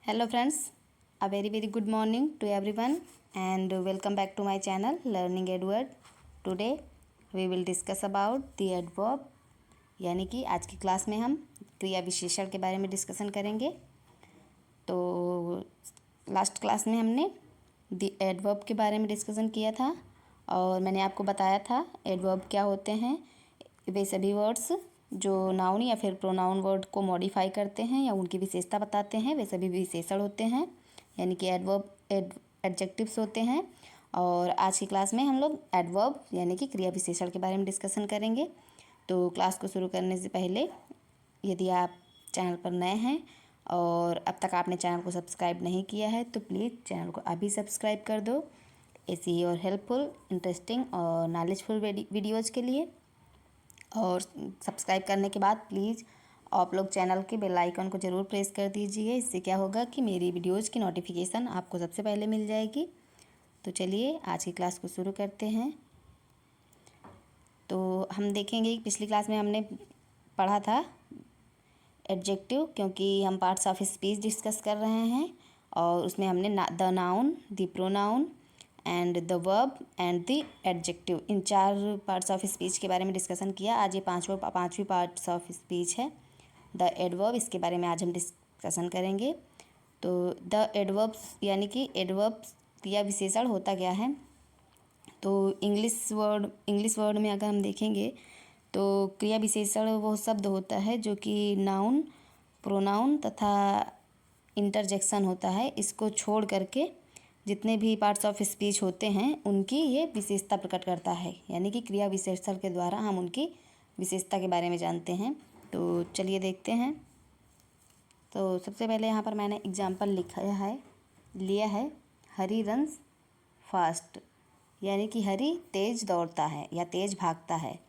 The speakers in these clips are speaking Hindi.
Hello friends, a very good morning to everyone and welcome back to my channel Learning Edward. Today we will discuss about the adverb यानी कि आज की क्लास में हम क्रिया विशेषण के बारे में डिस्कशन करेंगे। तो लास्ट क्लास में हमने द एडवर्ब के बारे में डिस्कशन किया था और मैंने आपको बताया था एडवर्ब क्या होते हैं। वे सभी वर्ड्स जो नाउन या फिर प्रोनाउन वर्ड को मॉडिफाई करते हैं या उनकी विशेषता बताते हैं, वे सभी विशेषण होते हैं यानी कि एडवर्ब एडजेक्टिव्स होते हैं। और आज की क्लास में हम लोग एडवर्ब यानी कि क्रिया विशेषण के बारे में डिस्कशन करेंगे। तो क्लास को शुरू करने से पहले यदि आप चैनल पर नए हैं और अब तक आपने चैनल को सब्सक्राइब नहीं किया है तो प्लीज़ चैनल को अभी सब्सक्राइब कर दो ऐसी और हेल्पफुल, इंटरेस्टिंग और नॉलेजफुल वीडियोज़ के लिए। और सब्सक्राइब करने के बाद प्लीज़ आप लोग चैनल के बेल आइकन को ज़रूर प्रेस कर दीजिए। इससे क्या होगा कि मेरी वीडियोज़ की नोटिफिकेशन आपको सबसे पहले मिल जाएगी। तो चलिए आज की क्लास को शुरू करते हैं। तो हम देखेंगे पिछली क्लास में हमने पढ़ा था एडजेक्टिव, क्योंकि हम पार्ट्स ऑफ स्पीच डिस्कस कर रहे हैं और उसमें हमने the noun, the pronoun and the verb and the adjective, in 4 parts of speech के बारे में डिस्कशन किया। आज ये पाँचवीं पार्ट्स ऑफ स्पीच है द एडवर्ब। इसके बारे में आज हम डिस्कशन करेंगे। तो द एडवर्ब्स यानी कि एडवर्ब्स क्रिया विशेषण होता क्या है। तो इंग्लिश वर्ड में अगर हम देखेंगे तो क्रिया विशेषण वो शब्द होता है जो कि नाउन, प्रोनाउन तथा इंटरजेक्शन होता है। इसको छोड़ करके जितने भी पार्ट्स ऑफ स्पीच होते हैं उनकी ये विशेषता प्रकट करता है, यानी कि क्रिया विशेषण के द्वारा हम उनकी विशेषता के बारे में जानते हैं। तो चलिए देखते हैं। तो सबसे पहले यहाँ पर मैंने एग्जाम्पल लिया है हरी रन्स फास्ट, यानी कि हरी तेज़ दौड़ता है या तेज़ भागता है।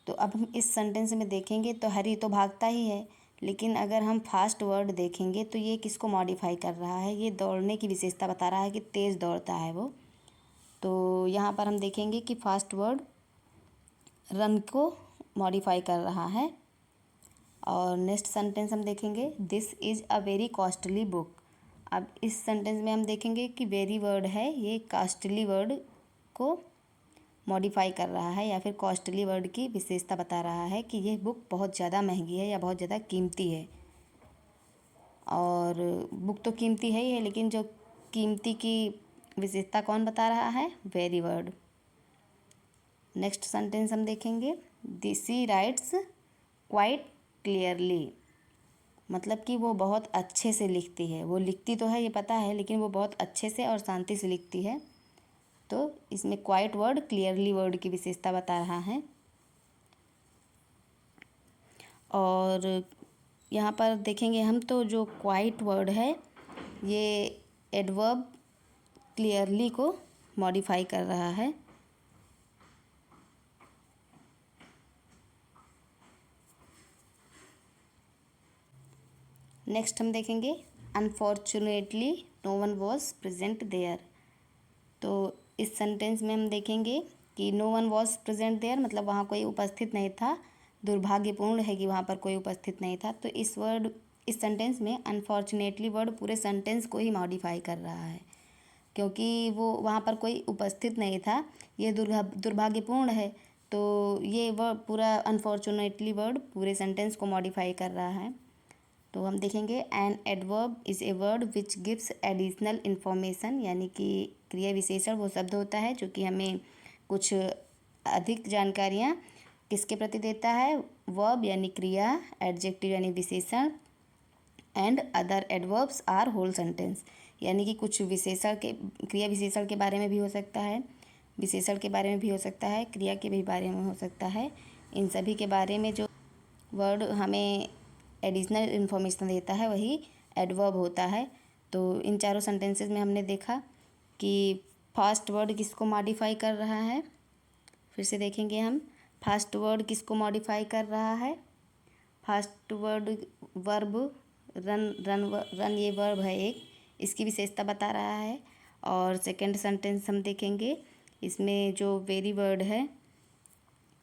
तो अब हम इस सेंटेंस में देखेंगे तो हरी तो भागता ही है, लेकिन अगर हम फास्ट वर्ड देखेंगे तो ये किसको मॉडिफाई कर रहा है, ये दौड़ने की विशेषता बता रहा है कि तेज़ दौड़ता है वो। तो यहाँ पर हम देखेंगे कि फास्ट वर्ड रन को मॉडिफाई कर रहा है। और नेक्स्ट सेंटेंस हम देखेंगे this is a very costly book. अब इस सेंटेंस में हम देखेंगे कि वेरी वर्ड है, ये कॉस्टली वर्ड को मॉडिफाई कर रहा है या फिर कॉस्टली वर्ड की विशेषता बता रहा है कि यह बुक बहुत ज़्यादा महंगी है या बहुत ज़्यादा कीमती है। और बुक तो कीमती है ही है, लेकिन जो कीमती की विशेषता कौन बता रहा है, वेरी वर्ड। नेक्स्ट सेंटेंस हम देखेंगे शी राइट्स क्वाइट क्लियरली, मतलब कि वो बहुत अच्छे से लिखती है। वो लिखती तो है ये पता है, लेकिन वो बहुत अच्छे से और शांति से लिखती है। तो इसमें क्वाइट वर्ड क्लियरली वर्ड की विशेषता बता रहा है। और यहाँ पर देखेंगे हम तो जो क्वाइट वर्ड है ये एडवर्ब क्लियरली को मॉडिफाई कर रहा है। नेक्स्ट हम देखेंगे unfortunately no one was present there. तो इस सेंटेंस में हम देखेंगे कि no one was present there, मतलब वहाँ कोई उपस्थित नहीं था। दुर्भाग्यपूर्ण है कि वहाँ पर कोई उपस्थित नहीं था। तो इस सेंटेंस में अनफॉर्चुनेटली वर्ड पूरे सेंटेंस को ही मॉडिफाई कर रहा है, क्योंकि वो वहाँ पर कोई उपस्थित नहीं था। ये दुर्भाग्यपूर्ण है, तो ये वर्ड पूरा अनफॉर्चुनेटली वर्ड पूरे सेंटेंस को मॉडिफाई कर रहा है। तो हम देखेंगे an adverb is a word which gives additional information, यानी कि क्रिया विशेषण वो शब्द होता है जो कि हमें कुछ अधिक जानकारियाँ किसके प्रति देता है, वर्ब यानी क्रिया, एडजेक्टिव यानी विशेषण and other adverbs or whole sentence, यानी कि कुछ विशेषण के क्रिया विशेषण के बारे में भी हो सकता है, विशेषण के बारे में भी हो सकता है, क्रिया के भी बारे में हो सकता है। इन सभी के बारे में जो वर्ड हमें एडिशनल इन्फॉर्मेशन देता है वही एडवर्ब होता है। तो इन चारों सेंटेंसेस में हमने देखा कि फास्ट वर्ड किसको मॉडिफाई कर रहा है। फिर से देखेंगे हम फास्ट वर्ड किसको मॉडिफाई कर रहा है। फास्ट वर्ड वर्ब रन ये वर्ब है एक, इसकी विशेषता बता रहा है। और सेकंड सेंटेंस हम देखेंगे, इसमें जो वेरी वर्ड है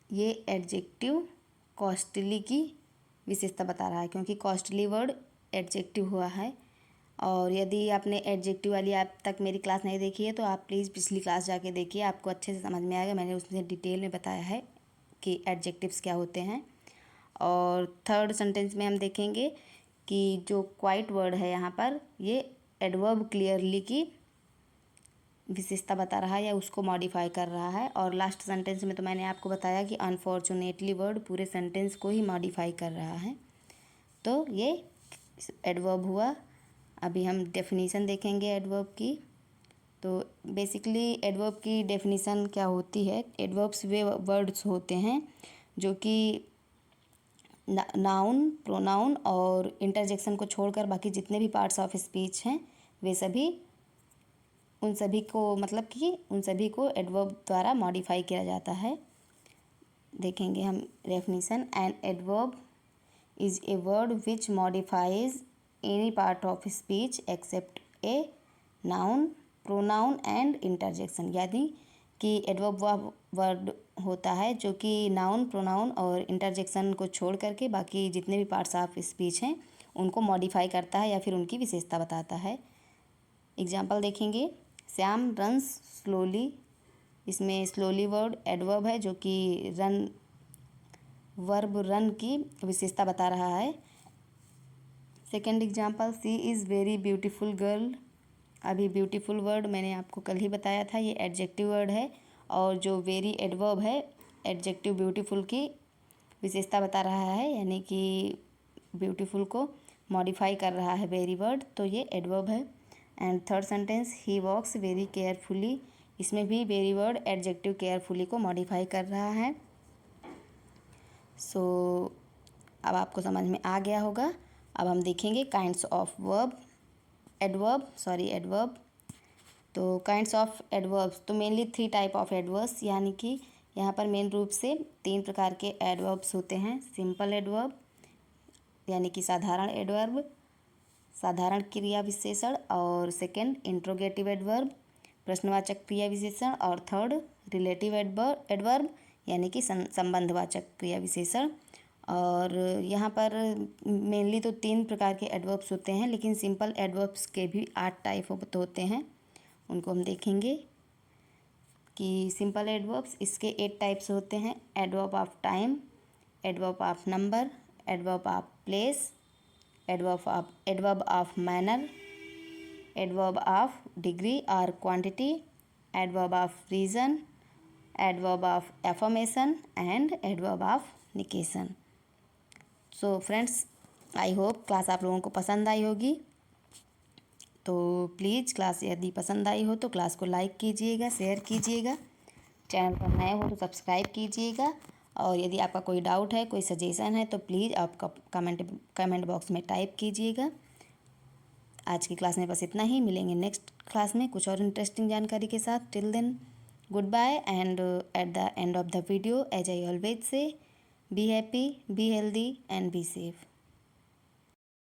ये एडजेक्टिव कॉस्टली की विशेषता बता रहा है, क्योंकि कॉस्टली वर्ड एडजेक्टिव हुआ है। और यदि आपने एडजेक्टिव वाली आप तक मेरी क्लास नहीं देखी है तो आप प्लीज़ पिछली क्लास जाके देखिए, आपको अच्छे से समझ में आएगा। मैंने उसमें डिटेल में बताया है कि एडजेक्टिव्स क्या होते हैं। और थर्ड सेंटेंस में हम देखेंगे कि जो क्वाइट वर्ड है यहाँ पर, ये एडवर्ब क्लियरली की विशेषता बता रहा है या उसको मॉडिफाई कर रहा है। और लास्ट सेंटेंस में तो मैंने आपको बताया कि अनफॉर्चुनेटली वर्ड पूरे सेंटेंस को ही मॉडिफाई कर रहा है। तो ये एडवर्ब हुआ। अभी हम डेफिनीशन देखेंगे एडवर्ब की। तो बेसिकली एडवर्ब की डेफिनीशन क्या होती है? एडवर्ब्स वे वर्ड्स होते हैं जो कि नाउन, प्रोनाउन और इंटरजेक्शन को छोड़कर बाकी जितने भी पार्ट्स ऑफ स्पीच हैं वे सभी उन सभी को एडवर्ब द्वारा मॉडिफाई किया जाता है। देखेंगे हम definition. An adverb is a word which modifies any part of speech except a noun, pronoun and interjection. यानी कि एडवर्ब वह वर्ड होता है जो कि नाउन, प्रोनाउन और इंटरजेक्शन को छोड़ करके बाकी जितने भी पार्ट्स ऑफ स्पीच हैं उनको मॉडिफाई करता है या फिर उनकी विशेषता बताता है। एग्जाम्पल देखेंगे। श्याम रन्स स्लोली, इसमें स्लोली वर्ड एडवर्ब है जो कि वर्ब रन की विशेषता बता रहा है। Second example, she is very beautiful girl. अभी ब्यूटीफुल वर्ड मैंने आपको कल ही बताया था, ये एडजेक्टिव वर्ड है। और जो वेरी एडवर्ब है एडजेक्टिव ब्यूटीफुल की विशेषता बता रहा है, यानी कि ब्यूटीफुल को मॉडिफाई कर रहा है वेरी वर्ड, तो ये एडवर्ब है। And third sentence, he walks very carefully, इसमें भी वेरी वर्ड एडजेक्टिव केयरफुली को मॉडिफाई कर रहा है। सो अब आपको समझ में आ गया होगा। अब हम देखेंगे काइंड्स ऑफ एडवर्ब। तो काइंड्स ऑफ एडवर्ब्स, तो मेनली 3 टाइप ऑफ एडवर्ब्स, यानी कि यहाँ पर मेन रूप से 3 प्रकार के एडवर्ब्स होते हैं। सिंपल एडवर्ब यानी कि साधारण एडवर्ब, साधारण क्रिया विशेषण। और सेकंड इंट्रोगेटिव एडवर्ब, प्रश्नवाचक क्रिया विशेषण। और थर्ड रिलेटिव एडवर्ब यानी कि संबंधवाचक क्रिया विशेषण। और यहाँ पर मेनली तो 3 प्रकार के एडवर्ब्स होते हैं, लेकिन सिंपल एडवर्ब्स के भी 8 टाइप होते हैं। उनको हम देखेंगे कि सिंपल एडवर्ब्स, इसके 8 टाइप्स होते हैं। Adverb of time, adverb of number, adverb of place, adverb of manner, adverb of degree और quantity, adverb of reason, adverb of affirmation and adverb of negation. So friends, I hope class आप लोगों को पसंद आई होगी। तो प्लीज़ क्लास यदि पसंद आई हो तो क्लास को लाइक कीजिएगा, शेयर कीजिएगा, चैनल पर नए हो तो सब्सक्राइब कीजिएगा। और यदि आपका कोई डाउट है, कोई सजेशन है तो प्लीज़ आप कमेंट बॉक्स में टाइप कीजिएगा। आज की क्लास में बस इतना ही। मिलेंगे नेक्स्ट क्लास में कुछ और इंटरेस्टिंग जानकारी के साथ। Till then good bye. And at the end of the video, as I always say, be happy, be healthy and be safe.